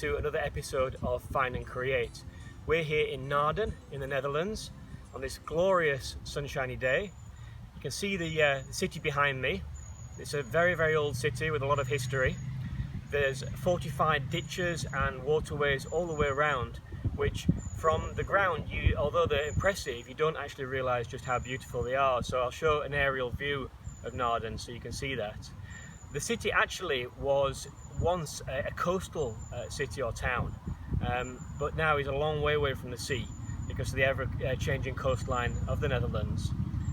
to another episode of Find and Create. We're here in Naarden in the Netherlands on this glorious sunshiny day. You can see the city behind me. It's a very old city with a lot of history. There's fortified ditches and waterways all the way around, which from the ground, although they're impressive, you don't actually realise just how beautiful they are. So I'll show an aerial view of Naarden so you can see that. The city actually was once a coastal city or town, but now is a long way away from the sea because of the ever-changing coastline of the Netherlands.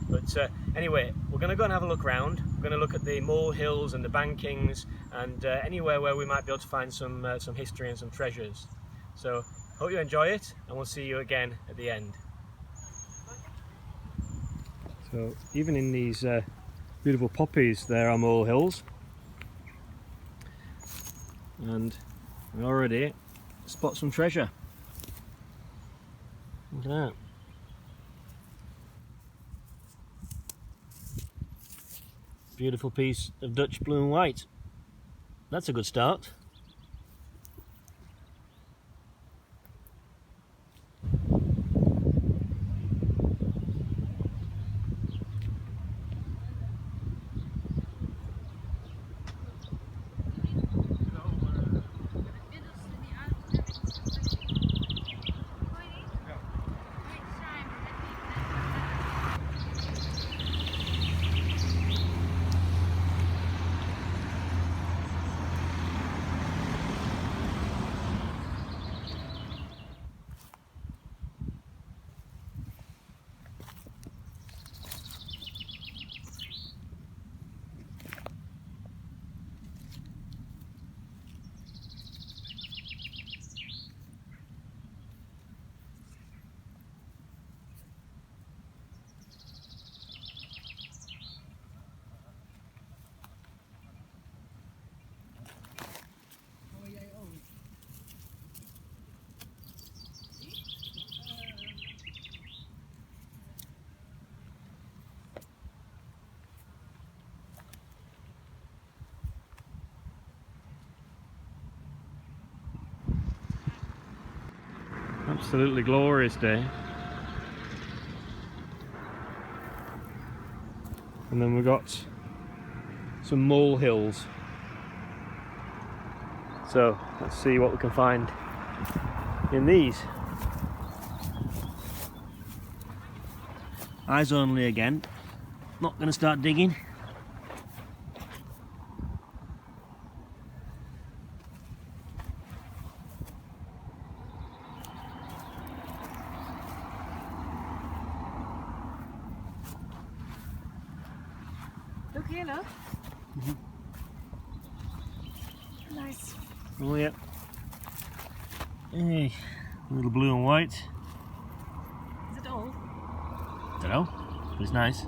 But anyway, we're going to go and have a look around. We're going to look at the molehills and the bankings and anywhere where we might be able to find some history and some treasures. So hope you enjoy it, and we'll see you again at the end. So even in these beautiful poppies there are molehills, and we already spot some treasure. Look at that. Beautiful piece of Dutch blue and white. That's a good start. Absolutely glorious day. And then we've got some molehills. So let's see what we can find in these. Eyes only again. Not going to start digging. Look here, look. Nice. Oh yeah. Hey, a little blue and white. Is it old? Don't know, but it's nice.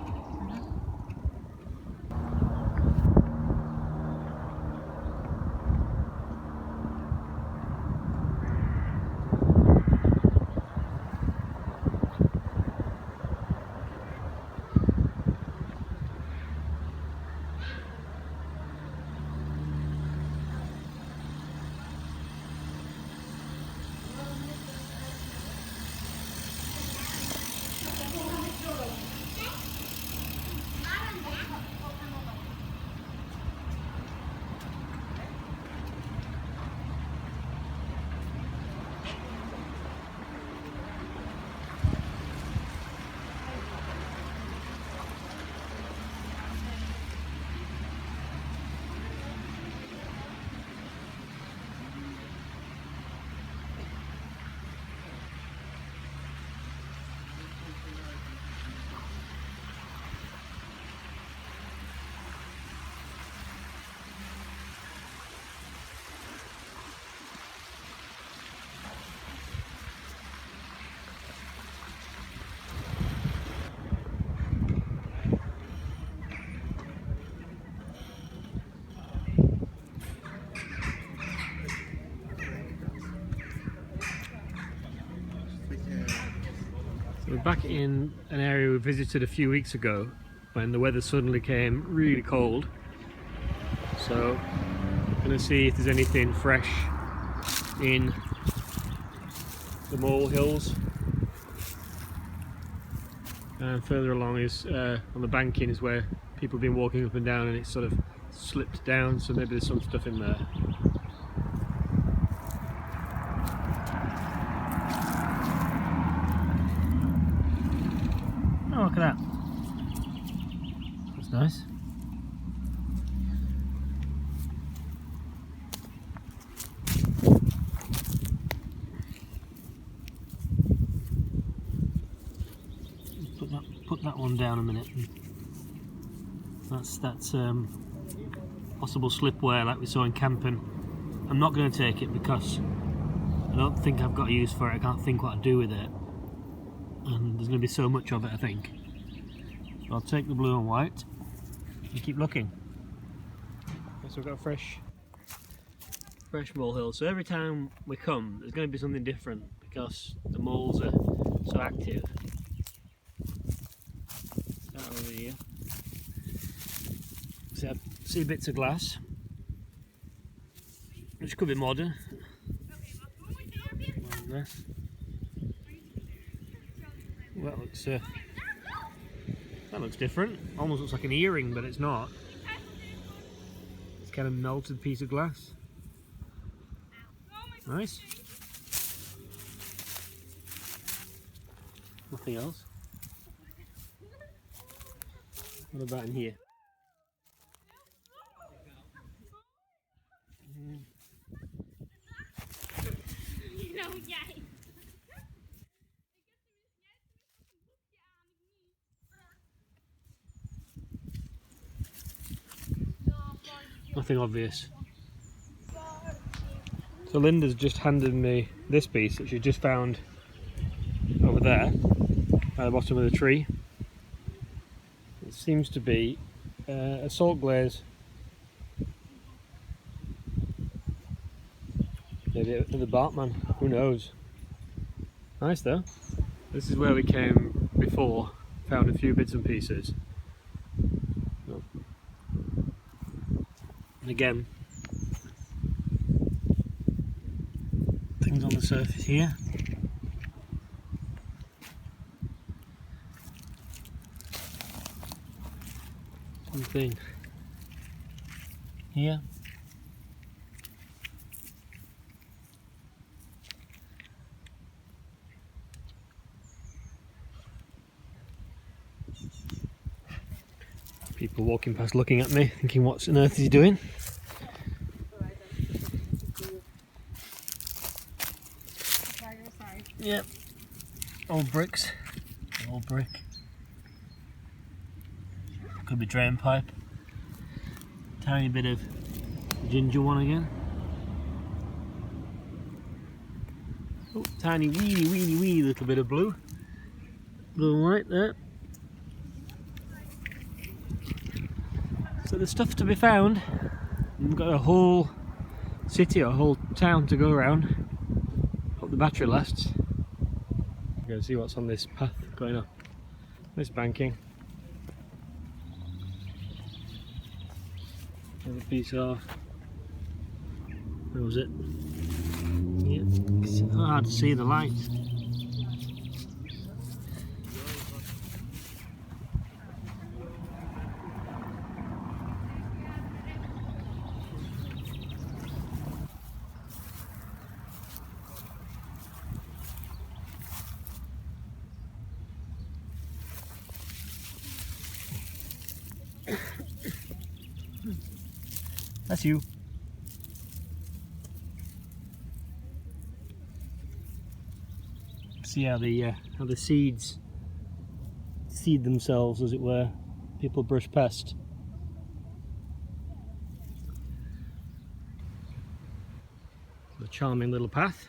We're back in an area we visited a few weeks ago when the weather suddenly came really cold. So I'm going to see if there's anything fresh in the mole hills, and further along is on the banking is where people have been walking up and down, and it's sort of slipped down, so maybe there's some stuff in there. Oh, look at that. That's nice. Put that one down a minute. That's possible slipware like we saw in camping. I'm not going to take it because I don't think I've got a use for it. I can't think what to do with it, and there's going to be so much of it, I think. So I'll take the blue and white and keep looking. So we've got a fresh molehill. So every time we come, there's going to be something different because the moles are so active. Start over here. So I see bits of glass, which could be modern. Well, that looks different. Almost looks like an earring, but it's not. It's kind of melted piece of glass. Nice. Nothing else. What about in here? Nothing obvious. So Linda's just handed me this piece that she just found over there at the bottom of the tree. It seems to be a salt glaze. Maybe another barkman, who knows. Nice though. This is where we came before, found a few bits and pieces. And again, things on the surface here. Something here. People walking past looking at me, thinking what on earth is he doing? Yep, old bricks, old brick. Could be drain pipe. Tiny bit of ginger one again. Oh, tiny weeny little bit of blue. Blue and white there. So there's stuff to be found. We've got a whole city or a whole town to go around. Hope the battery lasts. Go see what's on this path going up. This banking. There's a piece of. Where was it? Yeah, it's hard to see the light. That's you. See how the seeds seed themselves, as it were. People brush past. A charming little path.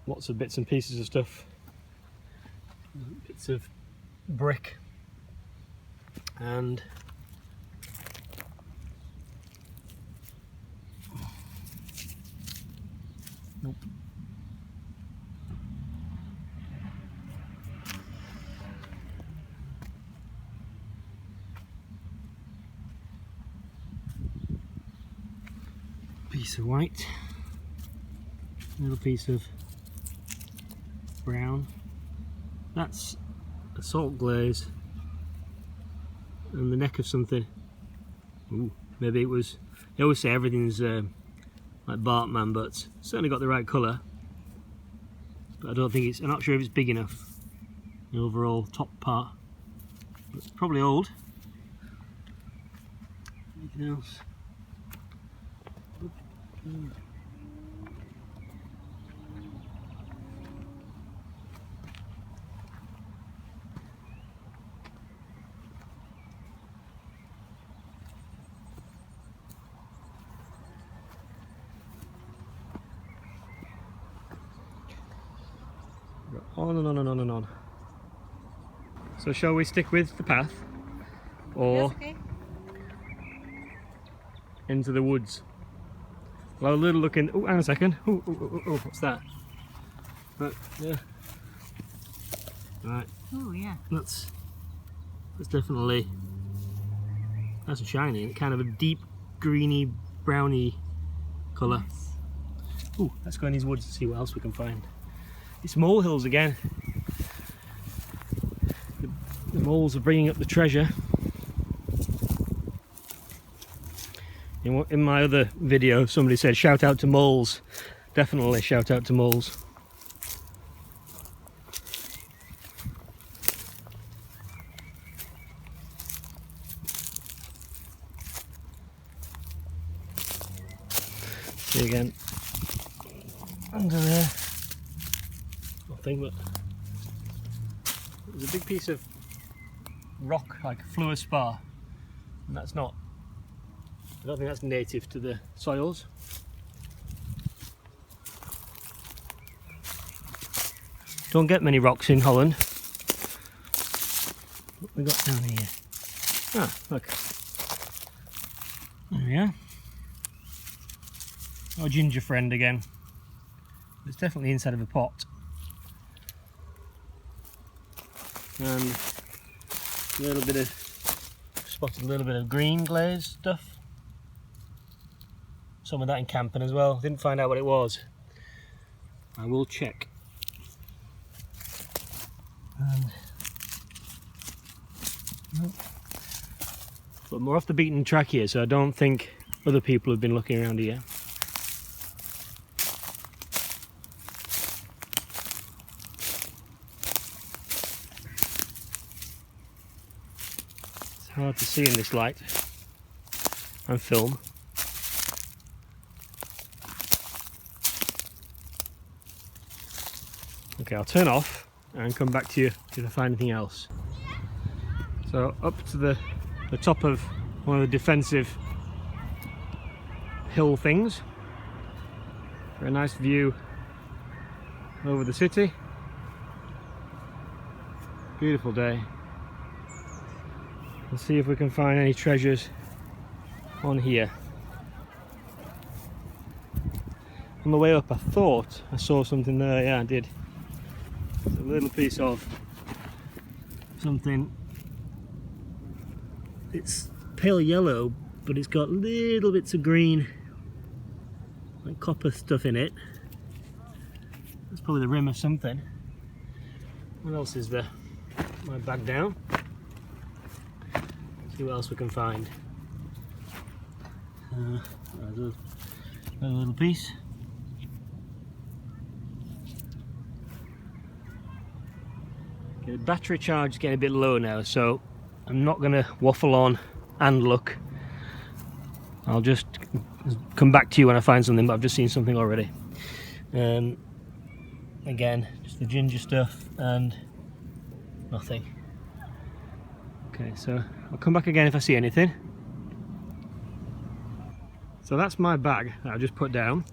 Lots of bits and pieces of stuff. Bits of brick and nope. Piece of white. little piece of brown. That's a salt glaze and the neck of something. Ooh, maybe it was. They always say everything's like Bartman, but it's certainly got the right colour. But I don't think it's. I'm not sure if it's big enough. The overall top part. But it's probably old. Anything else? On and on and on and on. So shall we stick with the path or Yes, okay. into the woods? Well, a little look in. Oh, hang on a second. Oh, what's that? But yeah. Right. Oh yeah. That's definitely nice and shiny. It's kind of a deep greeny browny colour. Yes. Ooh, let's go in these woods and see what else we can find. It's molehills again. The moles are bringing up the treasure. In my other video, somebody said, shout out to moles. Definitely shout out to moles. See again. Under there. Nothing, but there's a big piece of rock, like fluorspar, and that's not. I don't think that's native to the soils. Don't get many rocks in Holland. What we got down here? Ah, look. There we are. Oh, ginger friend again. It's definitely inside of a pot. And a little bit of, spotted a little bit of green glaze stuff. Some of that in camping as well. Didn't find out what it was. I will check. But more off the beaten track here, so I don't think other people have been looking around here. It's hard to see in this light and film. Okay, I'll turn off and come back to you if I find anything else. So up to the top of one of the defensive hill things for a nice view over the city. Beautiful day. Let's see if we can find any treasures on here. On the way up I thought I saw something there. Yeah, I did. It's a little piece of something. It's pale yellow, but it's got little bits of green, like copper stuff in it. That's probably the rim of something. What else is there? My bag down. See what else we can find. Another little piece. Okay, the battery charge is getting a bit low now, so I'm not going to waffle on and look. I'll just come back to you when I find something, but I've just seen something already. Again, just the ginger stuff and nothing. Okay, so I'll come back again if I see anything. So that's my bag that I just put down.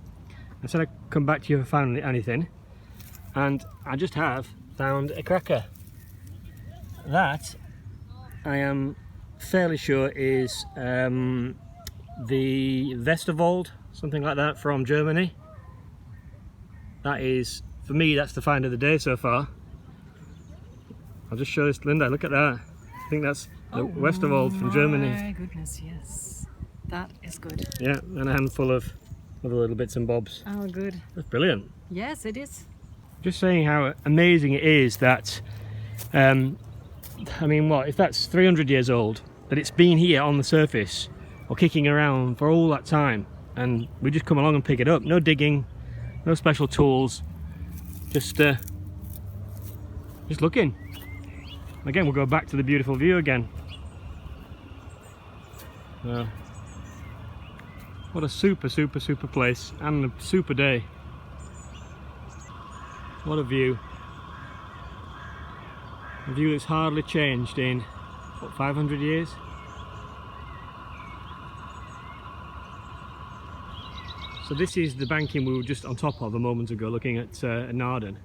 I said I'd come back to you if I found anything, and I just have found a cracker. That I am fairly sure is the Westerwald, something like that, from Germany. That is, for me, that's the find of the day so far. I'll just show this to Linda. Look at that. I think that's the Westerwald from Germany. My goodness, yes. That is good. Yeah, and a handful of other little bits and bobs. Oh, good. That's brilliant. Yes, it is. Just saying how amazing it is that, I mean, what, if that's 300 years old, that it's been here on the surface or kicking around for all that time, and we just come along and pick it up. No digging, no special tools, just looking. Again, we'll go back to the beautiful view again. What a super place, and a super day. What a view. A view that's hardly changed in, what, 500 years? So this is the banking we were just on top of a moment ago, looking at Naarden.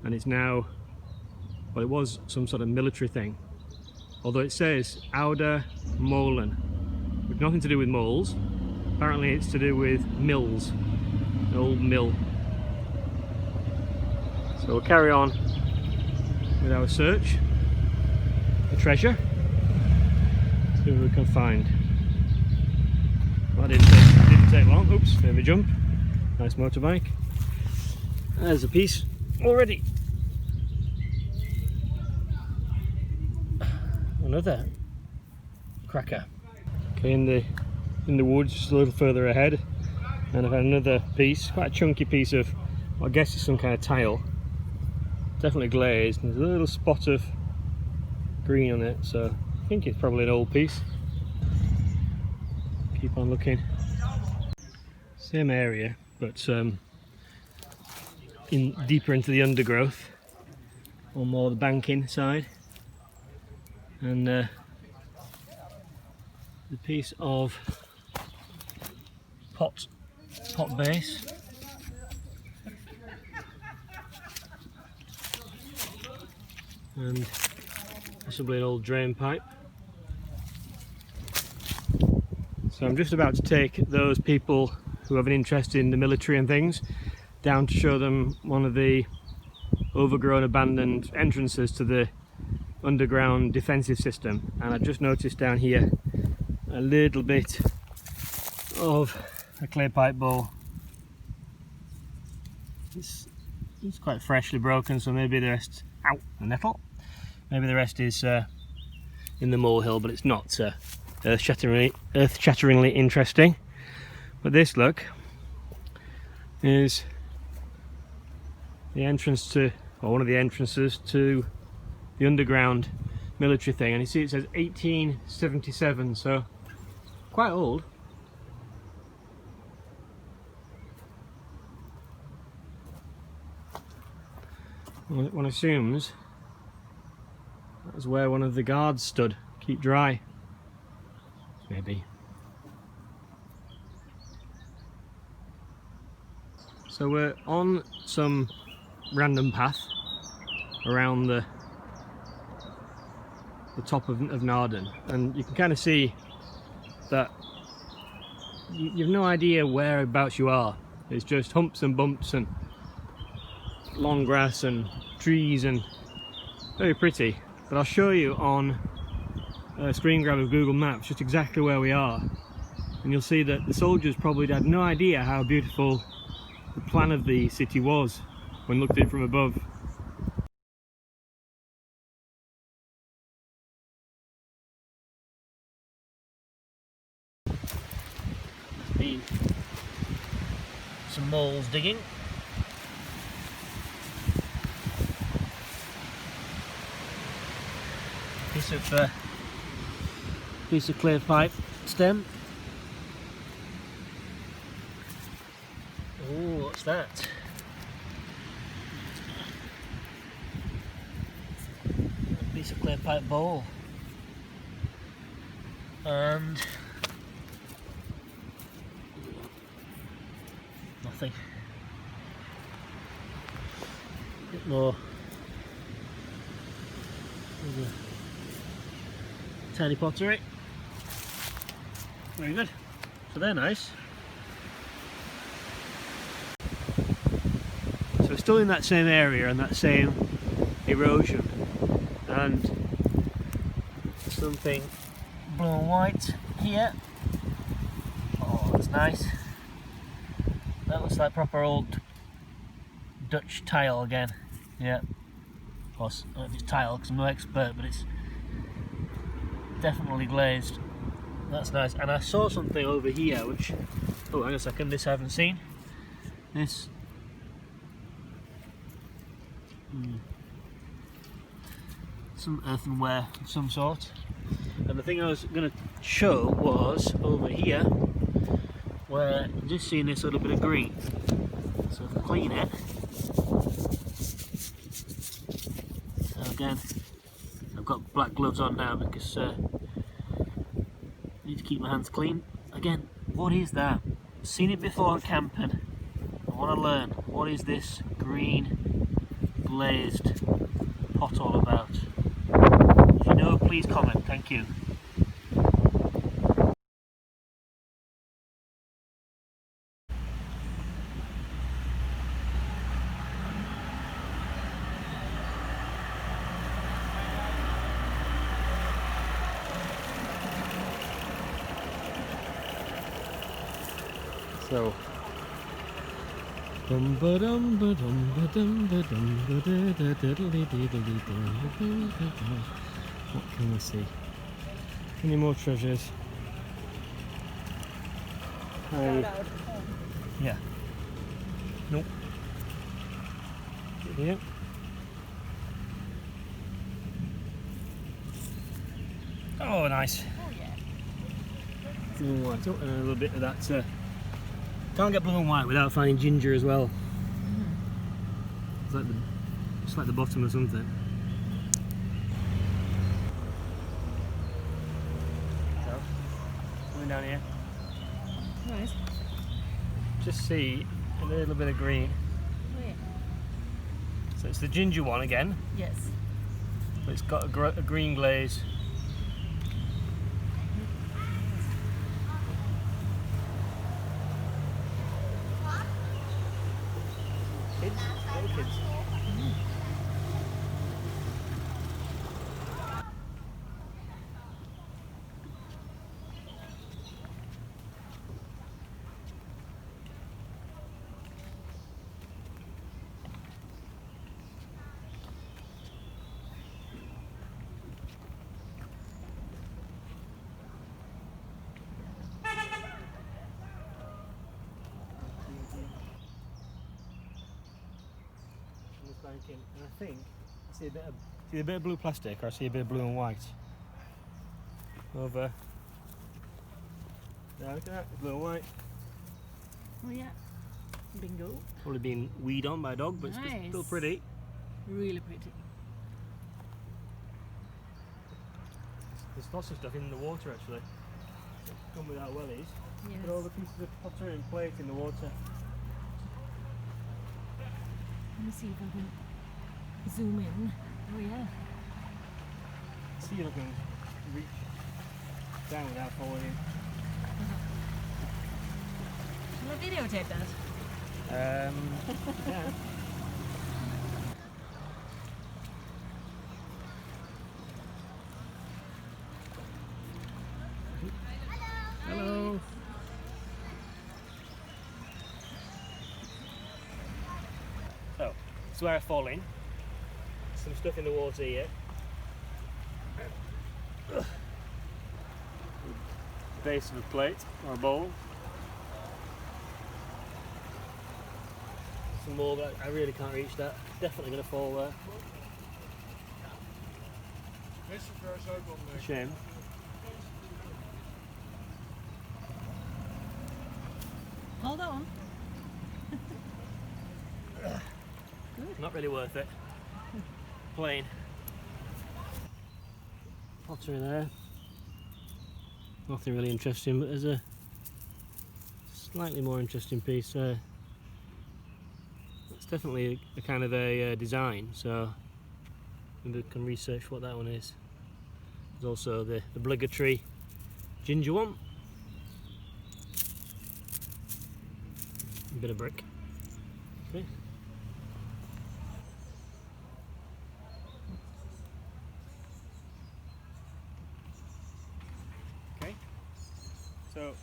And it's now, well, it was some sort of military thing. Although it says Oude Molen, with nothing to do with moles. Apparently it's to do with mills, an old mill. So we'll carry on with our search for treasure. See what we can find. Well, that didn't take long. Oops, made me jump. Nice motorbike. There's a piece already. Another cracker. Okay, in the woods, just a little further ahead, and I've had another piece, quite a chunky piece of, well, I guess it's some kind of tile. Definitely glazed. There's a little spot of green on it, so I think it's probably an old piece. Keep on looking. Same area, but deeper into the undergrowth, or more the banking side. And the piece of pot base. And possibly an old drain pipe. So I'm just about to take those people who have an interest in the military and things down to show them one of the overgrown, abandoned entrances to the underground defensive system. And I've just noticed down here a little bit of a clay pipe bowl. It's quite freshly broken, so maybe the rest, ow, the nettle. Maybe the rest is in the molehill, but it's not earth-shatteringly interesting. But this, look, is the entrance to, or one of the entrances to the underground military thing. And you see it says 1877, so quite old. One assumes that was where one of the guards stood, keep dry, maybe. So we're on some random path around the top of Naarden, and you can kind of see that you've no idea whereabouts you are. It's just humps and bumps and long grass and trees, and very pretty. But I'll show you on a screen grab of Google Maps just exactly where we are, and you'll see that the soldiers probably had no idea how beautiful the plan of the city was when looked at it from above. There's been some moles digging. Piece of clear pipe stem. Oh, what's that? A piece of clear pipe bowl. And nothing. A bit more. Tiny pottery. Very good. So they're nice. So we're still in that same area and that same erosion, and something blue and white here. Oh, that's nice. That looks like proper old Dutch tile again. Yeah. Of course, I don't know if it's tile because I'm no expert, but it's definitely glazed. That's nice. And I saw something over here which, oh, hang on a second, this I haven't seen. This. Some earthenware of some sort. And the thing I was going to show was over here, where I'm just seeing this little bit of green. So if I clean it, so again, I've got black gloves on now because I need to keep my hands clean. Again, what is that? I've seen it before camping. I want to learn, what is this green glazed pot all about? If you know, please comment, thank you. So, what can we see? Any more treasures? Yeah. Nope. Here. Oh, nice. Oh yeah. Blue and white. Oh, and a little bit of that. Can't get blue and white without finding ginger as well. It's like the bottom of something. So, coming down here. Nice. Just see a little bit of green. Oh yeah. So it's the ginger one again, Yes. but it's got a green glaze. Kids? Little kids. And I think I see a bit of blue plastic, or I see a bit of blue and white. Over. Yeah, look at that, blue and white. Oh yeah. Bingo. Probably been weed on by a dog, but Nice. it's still pretty. Really pretty. There's lots of stuff in the water actually. Come with our wellies. Yes. Put all the pieces of pottery and plate in the water. Let me see if I can zoom in. Oh yeah. See if I can reach down without falling in. Shall I videotape that? Yeah. Hello. So, this is where I fall in. Some stuff in the water here. Base of a plate or a bowl. Some more, but I really can't reach that. Definitely going to fall there. Shame. Hold on. Not really worth it. Plain. Pottery there. Nothing really interesting, but there's a slightly more interesting piece there. It's definitely a kind of a design, so maybe we can research what that one is. There's also the obligatory ginger one. A bit of brick. Okay. Okay. So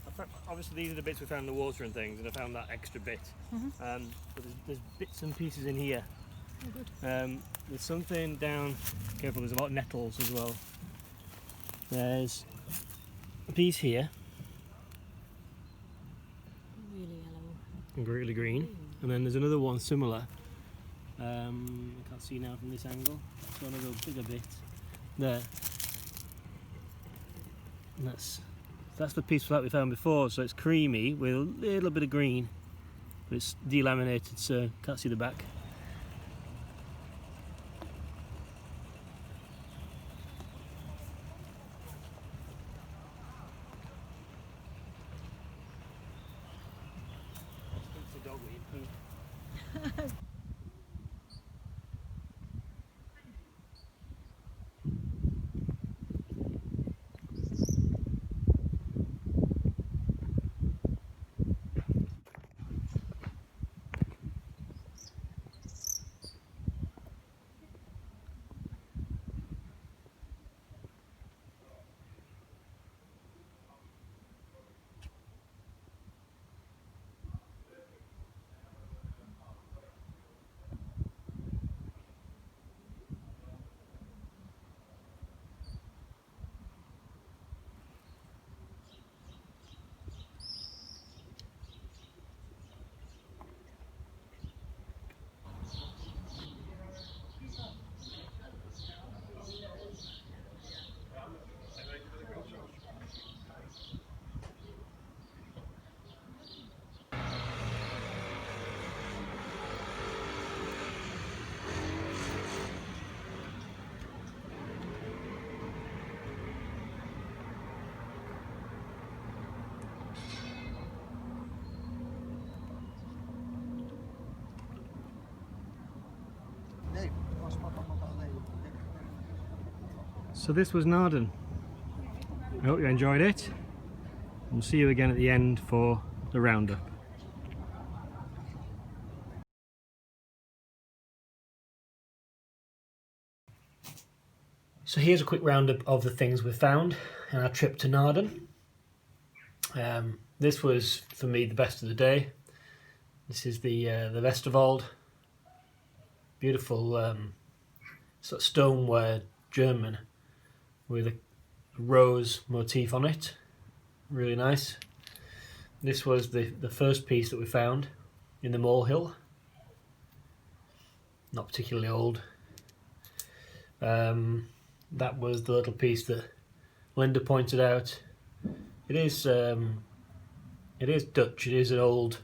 I obviously these are the bits we found in the water and things, and I found that extra bit. But there's bits and pieces in here. Oh, good. There's something down, careful, there's a lot of nettles as well. There's a piece here, Really yellow. and really green, and then there's another one similar. I can't see now from this angle. So another bigger bit there. And that's the piece that we found before. So it's creamy with a little bit of green, but it's delaminated, so can't see the back. It's a dog eating poo. So this was Naarden. I hope you enjoyed it. We'll see you again at the end for the roundup. So here's a quick roundup of the things we found in our trip to Naarden. This was, for me, the best of the day. This is the Westerwald. Beautiful sort of stoneware German with a rose motif on it. Really nice. This was the first piece that we found in the molehill. Not particularly old. That was the little piece that Linda pointed out. It is Dutch. It is an old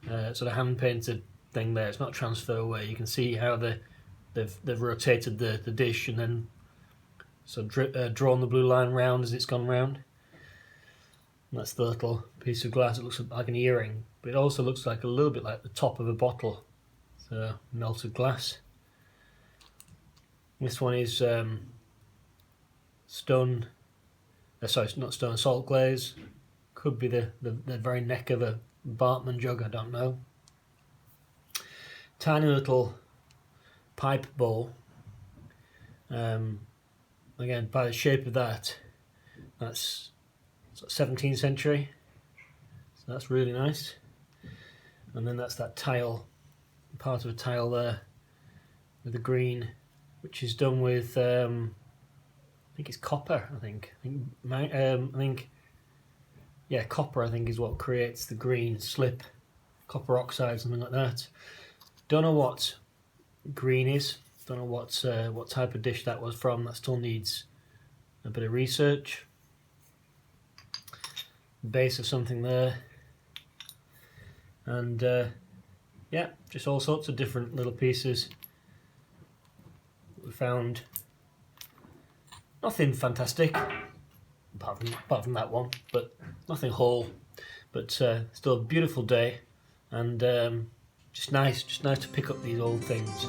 sort of hand painted thing there. It's not transfer away. You can see how they've rotated the dish and then drawn the blue line round as it's gone round. And that's the little piece of glass. It looks like an earring, but it also looks like a little bit like the top of a bottle. So melted glass. This one is stone. Sorry, not stone, salt glaze. Could be the very neck of a Bartman jug. I don't know. Tiny little pipe bowl. Again, by the shape of that, that's 17th century. So that's really nice. And then that's that tile, part of a tile there with the green, which is done with I think it's copper. Yeah, copper. I think is what creates the green slip, copper oxide, something like that. Don't know what green is. Don't know what type of dish that was from. That still needs a bit of research. Base of something there, and yeah, just all sorts of different little pieces. We found nothing fantastic, apart from that one, but nothing whole. But still a beautiful day, and just nice to pick up these old things.